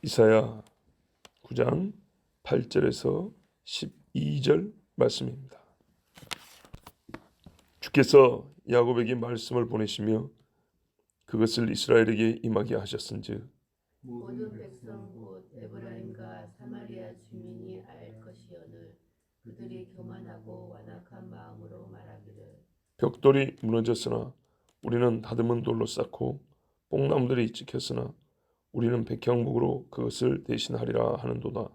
이사야 9장 8절에서 12절 말씀입니다. 주께서 야곱에게 말씀을 보내시며 그것을 이스라엘에게 임하게 하셨은즉 모든 백성 곧 에브라임과 사마리아 주민이 알 것이오늘 그들이 교만하고 완악한 마음으로 말하기를 벽돌이 무너졌으나 우리는 다듬은 돌로 쌓고 뽕나무들이 찍혔으나 우리는 백향목으로 그것을 대신하리라 하는도다.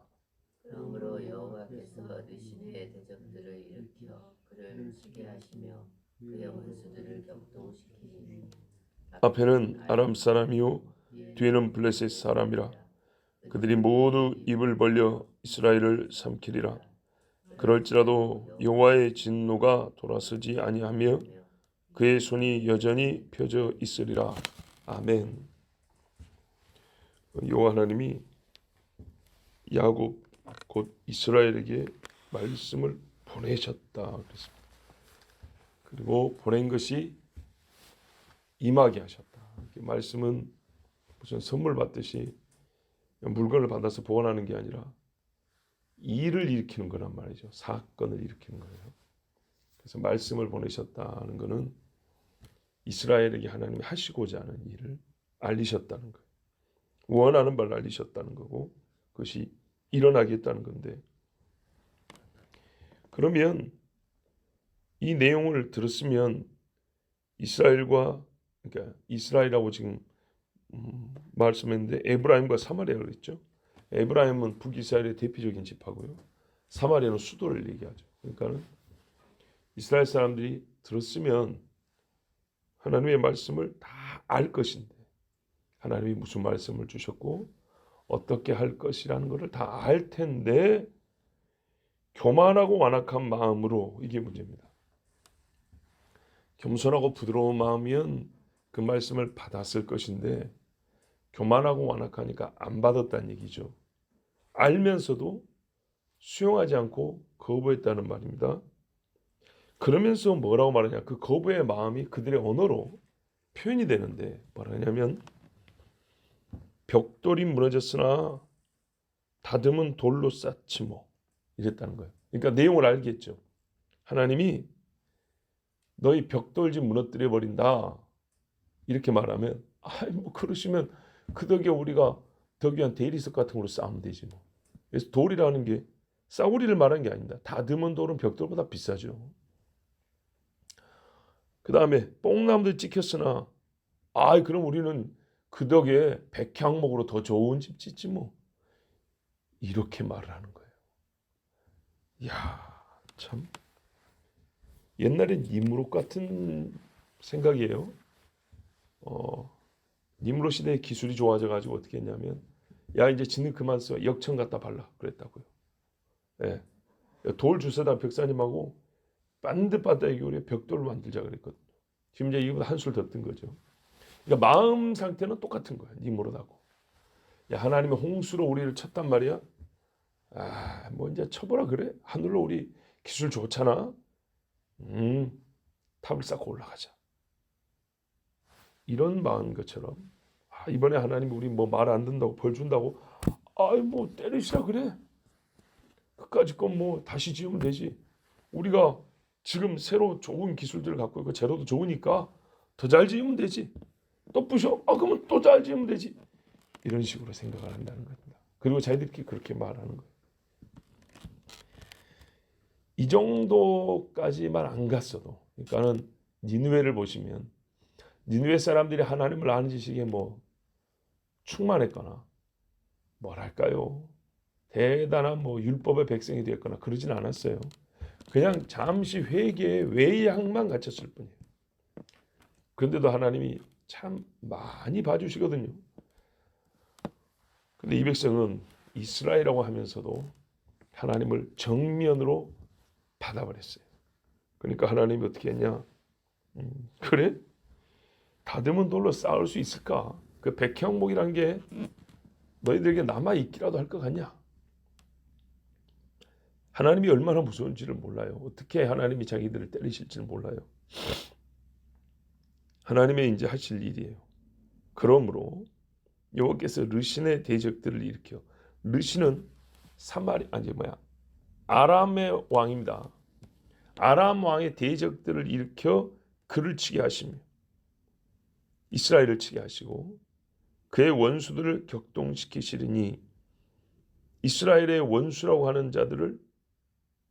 그러므로 여호와께서 느시의 대적들을 일으켜 그를 치게 하시며 그의 원수들을 격동시키시니 앞에는 아람 사람이요 뒤에는 블레셋 사람이라. 그들이 모두 입을 벌려 이스라엘을 삼키리라. 그럴지라도 여호와의 진노가 돌아서지 아니하며 그의 손이 여전히 펴져 있으리라. 아멘. 여호와 하나님이 야곱 곧 이스라엘에게 말씀을 보내셨다 그랬습니다. 그리고 보낸 것이 임하게 하셨다. 말씀은 무슨 선물 받듯이 물건을 받아서 보관하는 게 아니라 일을 일으키는 거란 말이죠. 사건을 일으키는 거예요. 그래서 말씀을 보내셨다는 것은 이스라엘에게 하나님이 하시고자 하는 일을 알리셨다는 거예요. 원하는 바를 알리셨다는 거고 그것이 일어나겠다는 건데, 그러면 이 내용을 들었으면 이스라엘과, 그러니까 이스라엘하고 지금 말씀했는데 에브라임과 사마리아를 했죠. 에브라임은 북이스라엘의 대표적인 지파고요. 사마리아는 수도를 얘기하죠. 그러니까는 이스라엘 사람들이 들었으면 하나님의 말씀을 다 알 것인데, 하나님이 무슨 말씀을 주셨고 어떻게 할 것이라는 것을 다 알 텐데 교만하고 완악한 마음으로, 이게 문제입니다. 겸손하고 부드러운 마음이면 그 말씀을 받았을 것인데 교만하고 완악하니까 안 받았다는 얘기죠. 알면서도 수용하지 않고 거부했다는 말입니다. 그러면서 뭐라고 말하냐, 그 거부의 마음이 그들의 언어로 표현이 되는데 뭐라 하냐면 벽돌이 무너졌으나 다듬은 돌로 쌓지 뭐, 이랬다는 거예요. 그러니까 내용을 알겠죠. 하나님이 너희 벽돌집 무너뜨려 버린다 이렇게 말하면, 뭐 그러시면 그 덕에 우리가 더 귀한 대리석 같은 걸로 쌓으면 되지 뭐. 그래서 돌이라는 게 싸구리를 말하는 게 아닙니다. 다듬은 돌은 벽돌보다 비싸죠. 그 다음에 뽕나무들 찍혔으나 그럼 우리는 그 덕에 백향목으로 더 좋은 집 짓지 뭐, 이렇게 말을 하는 거예요. 이야, 참 옛날엔 니무롯 같은 생각이에요. 니무롯 시대에 기술이 좋아져 가지고 어떻게 했냐면, 야 이제 지는 그만 써, 역청 갖다 발라 그랬다고요. 예. 돌 주세다 벽사님하고 반듯반듯하게 우리 벽돌을 만들자 그랬거든요. 지금 이제 이거보다 한술 더 뜬 거죠. 그러니까 마음 상태는 똑같은 거야. 니무롯하고. 야 하나님의 홍수로 우리를 쳤단 말이야. 뭐 이제 쳐보라 그래. 하늘로 우리 기술 좋잖아. 탑을 쌓고 올라가자. 이런 마음인 것처럼 이번에 하나님이 우리 뭐 말 안 듣는다고 벌 준다고 뭐 때리시라 그래. 그까짓 건 뭐 다시 지으면 되지. 우리가 지금 새로 좋은 기술들을 갖고 있고 재료도 좋으니까 더 잘 지으면 되지. 또 부셔? 그러면 또 잘 지으면 되지. 이런 식으로 생각을 한다는 겁니다. 그리고 자기들끼리 그렇게 말하는 거예요. 이 정도까지만 안 갔어도, 그러니까는 니느웨를 보시면 니느웨 사람들이 하나님을 아는 지식에 뭐 충만했거나 뭐랄까요, 대단한 뭐 율법의 백성이 되었거나 그러진 않았어요. 그냥 잠시 회개의 외양만 갖췄을 뿐이에요. 그런데도 하나님이 참 많이 봐주시거든요. 근데 이 백성은 이스라엘이라고 하면서도 하나님을 정면으로 받아버렸어요. 그러니까 하나님이 어떻게 했냐, 그래? 다듬은 돌로 쌓을 수 있을까? 그 백향목이란 게 너희들에게 남아있기라도 할 것 같냐? 하나님이 얼마나 무서운지를 몰라요. 어떻게 하나님이 자기들을 때리실지를 몰라요. 하나님의 이제 하실 일이에요. 그러므로 여호와께서 르신의 대적들을 일으켜. 르신은 아람의 왕입니다. 아람 왕의 대적들을 일으켜 그를 치게 하시며 이스라엘을 치게 하시고 그의 원수들을 격동시키시리니 이스라엘의 원수라고 하는 자들을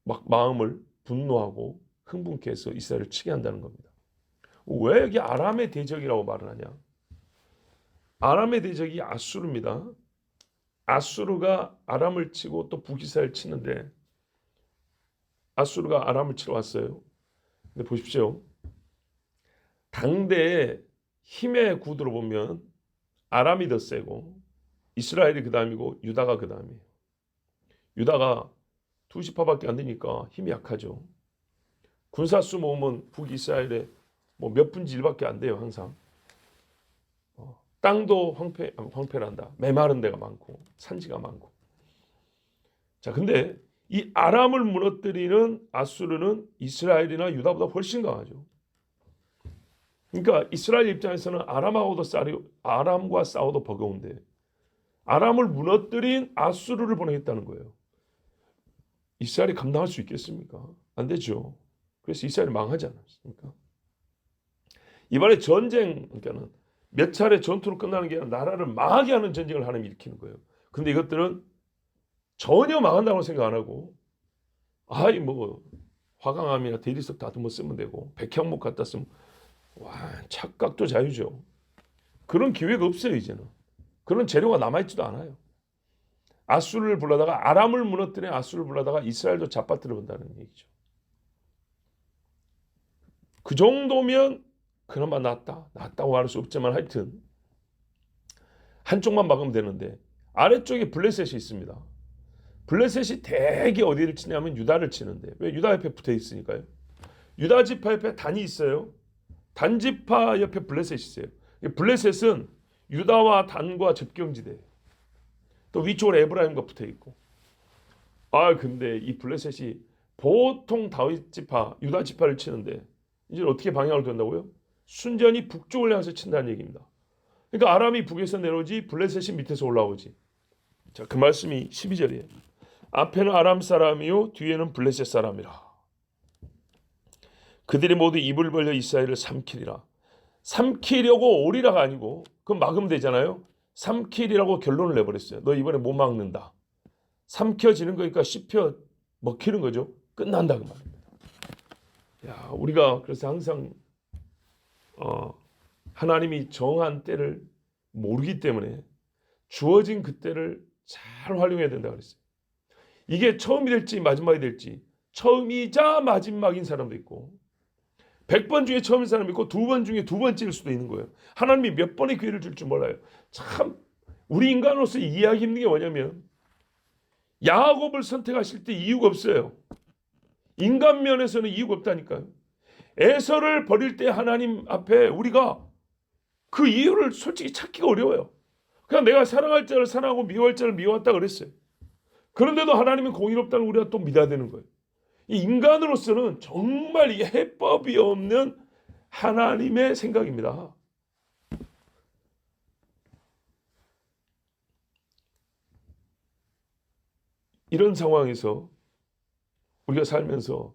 막 마음을 분노하고 흥분케 해서 이스라엘을 치게 한다는 겁니다. 왜 여기 아람의 대적이라고 말을 하냐? 아람의 대적이 아수르입니다. 아수르가 아람을 치고 또 북이스라엘 치는데 아수르가 아람을 치러 왔어요. 근데 보십시오. 당대의 힘의 구도로 보면 아람이 더 세고 이스라엘이 그 다음이고 유다가 그 다음이에요. 유다가 20파밖에 안 되니까 힘이 약하죠. 군사수 모으면 북이스라엘에 뭐 몇 분지 1밖에 안 돼요. 항상. 땅도 황폐란다. 메마른 데가 많고 산지가 많고. 자, 근데 이 아람을 무너뜨리는 아수르는 이스라엘이나 유다보다 훨씬 강하죠. 그러니까 이스라엘 입장에서는 아람과 싸워도 버거운데 아람을 무너뜨린 아수르를 보내겠다는 거예요. 이스라엘이 감당할 수 있겠습니까? 안 되죠. 그래서 이스라엘이 망하지 않았습니까? 이번에 전쟁, 그러니까는 몇 차례 전투로 끝나는 게 아니라 나라를 망하게 하는 전쟁을 하나님이 일으키는 거예요. 근데 이것들은 전혀 망한다고 생각 안 하고 화강암이나 대리석 다듬어 쓰면 되고 백향목 갖다 쓰면 착각도 자유죠. 그런 기회가 없어요. 이제는. 그런 재료가 남아있지도 않아요. 아수르를 불러다가 아람을 무너뜨린 아수르를 불러다가 이스라엘도 잡아뜨려 본다는 얘기죠. 그 정도면 그나마 낫다고 할 수 없지만 하여튼 한쪽만 막으면 되는데 아래쪽에 블레셋이 있습니다. 블레셋이 대개 어디를 치냐면 유다를 치는데 왜? 유다 옆에 붙어 있으니까요. 유다 지파 옆에 단이 있어요. 단 지파 옆에 블레셋이 있어요. 블레셋은 유다와 단과 접경지대예요. 또 위쪽으로 에브라임과 붙어 있고. 근데 이 블레셋이 보통 다윗 지파, 유다 지파를 치는데 이제 어떻게 방향을 둔다고요? 순전히 북쪽을 향해서 친다는 얘기입니다. 그러니까 아람이 북에서 내려오지 블레셋이 밑에서 올라오지. 자, 그 말씀이 12절이에요. 앞에는 아람 사람이요 뒤에는 블레셋 사람이라. 그들이 모두 입을 벌려 이스라엘을 삼키리라. 삼키려고 오리라가 아니고 그건 막으면 되잖아요. 삼키리라고 결론을 내버렸어요. 너 이번에 못 막는다. 삼켜지는 거니까 씹혀 먹히는 거죠. 끝난다 그 말입니다. 우리가 그래서 항상 하나님이 정한 때를 모르기 때문에 주어진 그 때를 잘 활용해야 된다고 그랬어요. 이게 처음이 될지 마지막이 될지 처음이자 마지막인 사람도 있고 100번 중에 처음인 사람이 있고 2번 중에 2번째일 수도 있는 거예요. 하나님이 몇 번의 기회를 줄 줄 몰라요. 참 우리 인간으로서 이해하기 힘든 게 뭐냐면 야곱을 선택하실 때 이유가 없어요. 인간 면에서는 이유가 없다니까요. 에서를 버릴 때 하나님 앞에 우리가 그 이유를 솔직히 찾기가 어려워요. 그냥 내가 사랑할 자를 사랑하고 미워할 자를 미워했다 그랬어요. 그런데도 하나님은 공의롭다는 우리가 또 믿어야 되는 거예요. 이 인간으로서는 정말 이 해법이 없는 하나님의 생각입니다. 이런 상황에서 우리가 살면서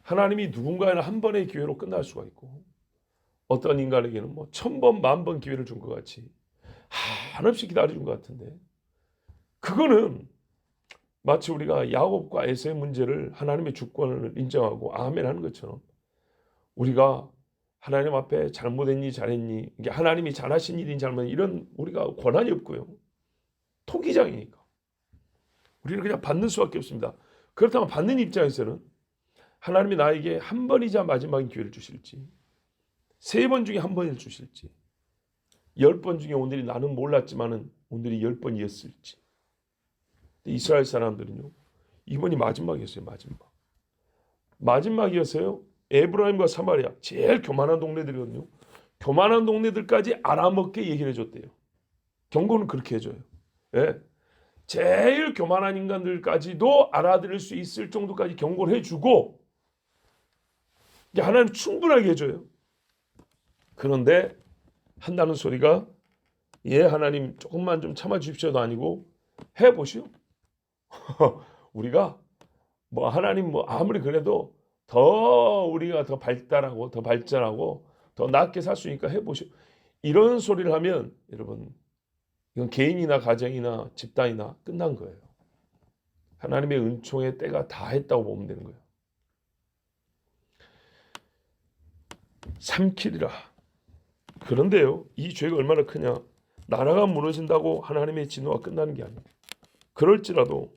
하나님이 누군가에는 한 번의 기회로 끝날 수가 있고 어떤 인간에게는 1000번, 10,000번 기회를 준 것 같이 한없이 기다려준 것 같은데 그거는 마치 우리가 야곱과 에서의 문제를 하나님의 주권을 인정하고 아멘 하는 것처럼 우리가 하나님 앞에 잘못했니 잘했니 이게 하나님이 잘하신 일인 잘못인 이런 우리가 권한이 없고요. 토기장이니까 우리는 그냥 받는 수밖에 없습니다. 그렇다면 받는 입장에서는 하나님이 나에게 한 번이자 마지막인 기회를 주실지 3번 중에 한 번을 주실지 10번 중에 오늘이 나는 몰랐지만은 오늘이 10번이었을지 이스라엘 사람들은요 이번이 마지막이었어요. 마지막이었어요. 에브라임과 사마리아 제일 교만한 동네들이거든요. 교만한 동네들까지 알아먹게 얘기를 해줬대요. 경고는 그렇게 해줘요. 예. 제일 교만한 인간들까지도 알아들을 수 있을 정도까지 경고를 해주고 하나님 충분하게 해줘요. 그런데 한다는 소리가 예, 하나님 조금만 좀 참아 주십시오도 아니고 해보시오. 우리가 뭐 하나님 뭐 아무리 그래도 더 우리가 더 발달하고 더 발전하고 더 낫게 살 수 있으니까 해보시오. 이런 소리를 하면 여러분 이건 개인이나 가정이나 집단이나 끝난 거예요. 하나님의 은총의 때가 다 했다고 보면 되는 거예요. 삼키리라. 그런데요, 이 죄가 얼마나 크냐? 나라가 무너진다고 하나님의 진노가 끝나는 게 아니에요. 그럴지라도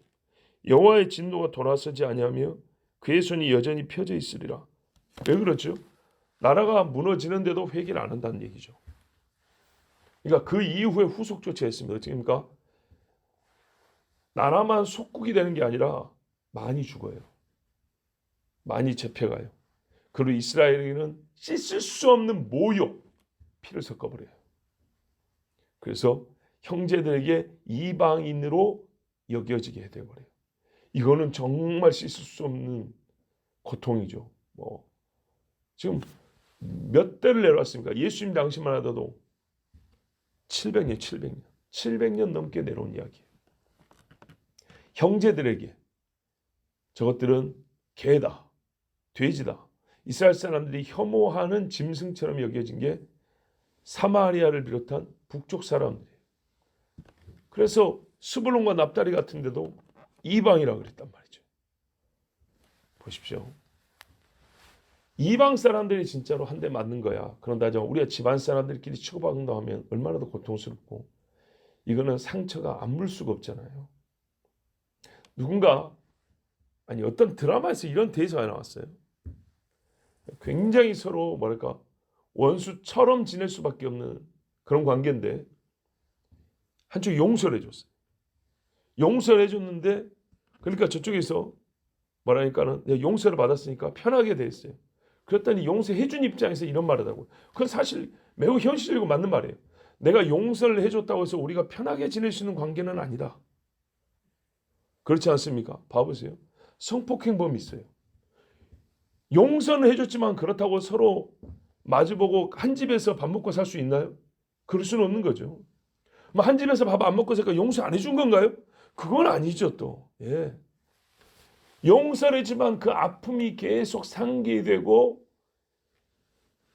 여호와의 진노가 돌아서지 아니하며 그의 손이 여전히 펴져 있으리라. 왜 그렇죠? 나라가 무너지는데도 회개를 안 한다는 얘기죠. 그러니까 그 이후에 후속 조치가 있습니다. 어떻게입니까? 나라만 속국이 되는 게 아니라 많이 죽어요. 많이 잡혀가요. 그리고 이스라엘에게는 씻을 수 없는 모욕, 피를 섞어버려요. 그래서 형제들에게 이방인으로 여겨지게 되어버려요. 이거는 정말 씻을 수 없는 고통이죠. 뭐 지금 몇 대를 내려왔습니까? 예수님 당시만 하더라도 700년 넘게 내려온 이야기예요. 형제들에게 저것들은 개다, 돼지다. 이스라엘 사람들이 혐오하는 짐승처럼 여겨진 게 사마리아를 비롯한 북쪽 사람들이에요. 그래서 스불론과 납달리 같은 데도 이방이라고 그랬단 말이죠. 보십시오. 이방 사람들이 진짜로 한 대 맞는 거야. 그런다 하지만 우리가 집안 사람들끼리 치고받는다 하면 얼마나 더 고통스럽고 이거는 상처가 안 물 수가 없잖아요. 누군가 아니 어떤 드라마에서 이런 대사가 나왔어요. 굉장히 서로 뭐랄까 원수처럼 지낼 수밖에 없는 그런 관계인데 한쪽 용서를 해줬어요. 용서를 해줬는데 그러니까 저쪽에서 뭐라니까는 용서를 받았으니까 편하게 됐어요. 그랬더니 용서해준 입장에서 이런 말을 하고 그건 사실 매우 현실이고 맞는 말이에요. 내가 용서를 해줬다고 해서 우리가 편하게 지낼 수 있는 관계는 아니다. 그렇지 않습니까? 봐보세요. 성폭행범이 있어요. 용서는 해줬지만 그렇다고 서로 마주보고 한 집에서 밥 먹고 살 수 있나요? 그럴 수는 없는 거죠. 뭐 한 집에서 밥 안 먹고 살까 용서 안 해준 건가요? 그건 아니죠 또. 예. 용서를 했지만 그 아픔이 계속 상기되고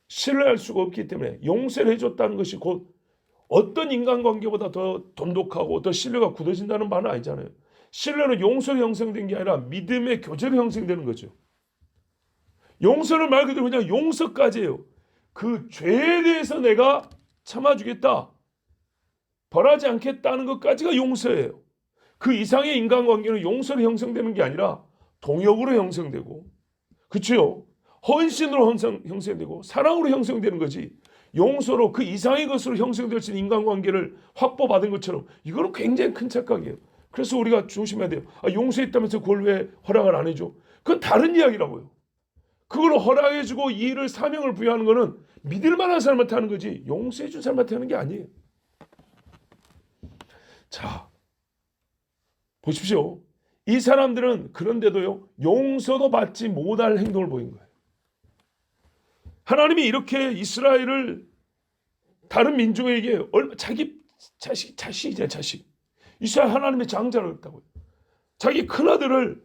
신뢰할 수가 없기 때문에 용서를 해줬다는 것이 곧 어떤 인간관계보다 더 돈독하고 더 신뢰가 굳어진다는 말은 아니잖아요. 신뢰는 용서로 형성된 게 아니라 믿음의 교제로 형성되는 거죠. 용서는 말 그대로 그냥 용서까지예요. 그 죄에 대해서 내가 참아주겠다. 벌하지 않겠다는 것까지가 용서예요. 그 이상의 인간관계는 용서로 형성되는 게 아니라 동역으로 형성되고 그렇죠? 헌신으로 형성되고 사랑으로 형성되는 거지. 용서로 그 이상의 것으로 형성될 수 있는 인간관계를 확보받은 것처럼 이거는 굉장히 큰 착각이에요. 그래서 우리가 조심해야 돼요. 용서했다면서 그걸 왜 허락을 안 해줘? 그건 다른 이야기라고요. 그걸 허락해주고 이 일을 사명을 부여하는 거는 믿을 만한 사람한테 하는 거지 용서해준 사람한테 하는 게 아니에요. 자, 보십시오. 이 사람들은 그런데도요 용서도 받지 못할 행동을 보인 거예요. 하나님이 이렇게 이스라엘을 다른 민족에게 자기 자식이잖아요. 자식. 이스라엘 하나님의 장자를 했다고요. 자기 큰아들을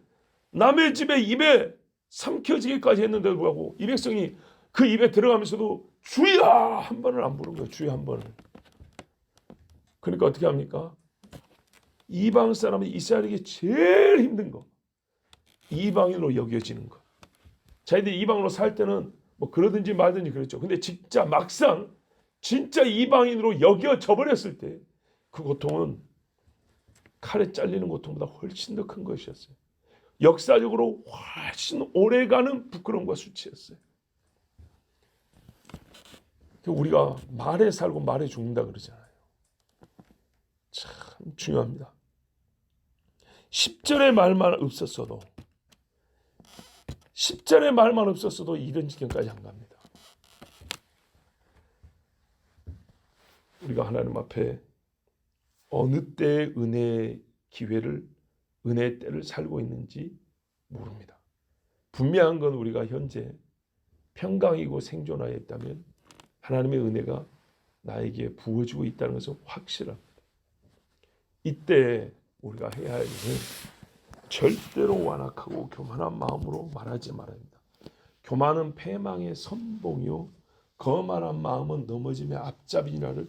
남의 집에 입에 삼켜지기까지 했는데도 불구하고 이 백성이 그 입에 들어가면서도 주야 한 번을 안 부른 거예요. 주야 한 번을. 그러니까 어떻게 합니까? 이방 사람이 이스라엘에게 제일 힘든 거 이방인으로 여겨지는 거. 자기들이 이방으로 살 때는 뭐 그러든지 말든지 그랬죠. 근데 진짜 막상 진짜 이방인으로 여겨져 버렸을 때 그 고통은 칼에 잘리는 고통보다 훨씬 더 큰 것이었어요. 역사적으로 훨씬 오래가는 부끄러움과 수치였어요. 우리가 말에 살고 말에 죽는다 그러잖아요. 참 중요합니다. 10절의 말만 없었어도 10절의 말만 없었어도 이런 지경까지 안 갑니다. 우리가 하나님 앞에 어느 때의 은혜의 기회를 은혜의 때를 살고 있는지 모릅니다. 분명한 건 우리가 현재 평강이고 생존하에 있다면 하나님의 은혜가 나에게 부어지고 있다는 것은 확실합니다. 이때 우리가 해야 할 일은 절대로 완악하고 교만한 마음으로 말하지 말아야 합니다. 교만은 패망의 선봉이요 거만한 마음은 넘어짐의 앞잡이라를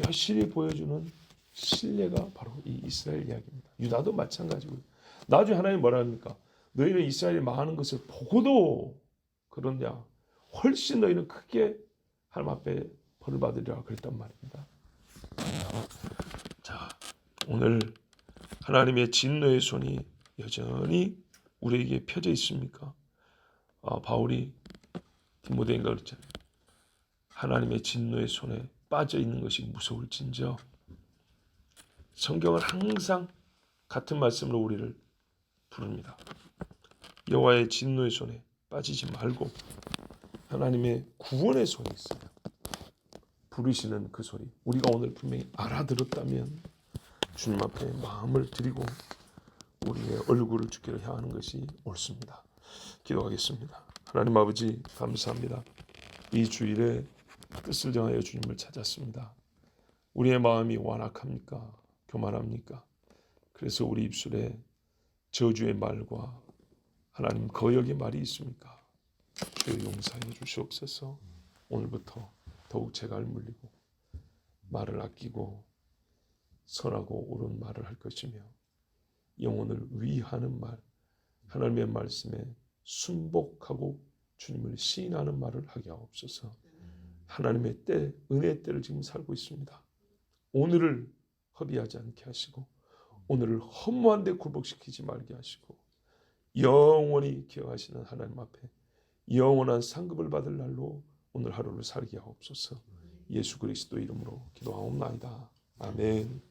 여실히 보여주는 신뢰가 바로 이 이스라엘 이야기입니다. 유다도 마찬가지고요. 나중에 하나님 뭐라 합니까? 너희는 이스라엘이 망하는 것을 보고도 그러냐? 훨씬 너희는 크게 하나님 앞에 벌을 받으리라 그랬단 말입니다. 자, 오늘 하나님의 진노의 손이 여전히 우리에게 펴져 있습니까? 바울이 디모데인가 그랬잖아요. 하나님의 진노의 손에 빠져 있는 것이 무서울진저. 성경은 항상 같은 말씀으로 우리를 부릅니다. 여호와의 진노의 손에 빠지지 말고 하나님의 구원의 손이 있어요. 부르시는 그 소리 우리가 오늘 분명히 알아들었다면 주님 앞에 마음을 드리고 우리의 얼굴을 주께로 향하는 것이 옳습니다. 기도하겠습니다. 하나님 아버지 감사합니다. 이 주일에 뜻을 정하여 주님을 찾았습니다. 우리의 마음이 완악합니까? 교만합니까? 그래서 우리 입술에 저주의 말과 하나님 거역의 말이 있습니까? 주여 용서해 주시옵소서. 오늘부터 더욱 제갈 물리고 말을 아끼고 선하고 옳은 말을 할 것이며 영혼을 위하는 말, 하나님의 말씀에 순복하고 주님을 시인하는 말을 하게 하옵소서. 하나님의 때, 은혜의 때를 지금 살고 있습니다. 오늘을 허비하지 않게 하시고 오늘을 허무한 데 굴복시키지 말게 하시고 영원히 기억하시는 하나님 앞에 영원한 상급을 받을 날로 오늘 하루를 살게 하옵소서. 예수 그리스도 이름으로 기도하옵나이다. 아멘.